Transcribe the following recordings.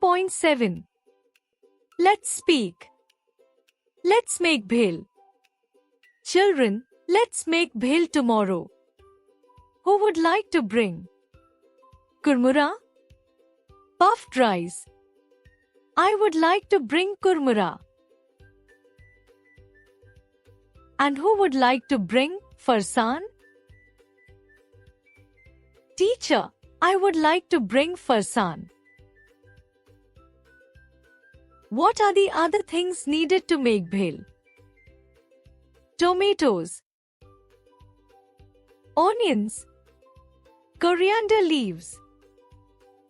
.7. Let's speak. Let's make bhel. Children, let's make bhel tomorrow. Who would like to bring kurmura? Puffed rice. I would like to bring kurmura. And who would like to bring farsan? Teacher, I would like to bring farsan. What are the other things needed to make bhel? Tomatoes, onions, coriander leaves.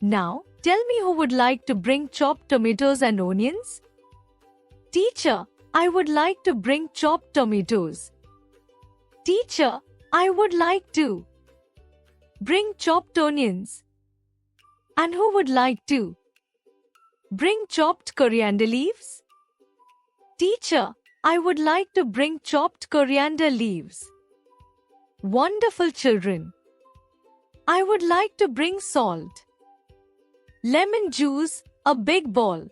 Now, tell me who would like to bring chopped tomatoes and onions? Teacher, I would like to bring chopped tomatoes. Teacher, I would like to bring chopped onions. And who would like to bring chopped coriander leaves? Teacher, I would like to bring chopped coriander leaves. Wonderful children. I would like to bring salt, lemon juice, a big bowl,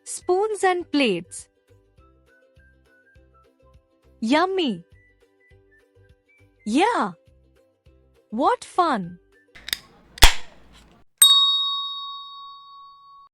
spoons and plates. Yummy. Yeah. What fun.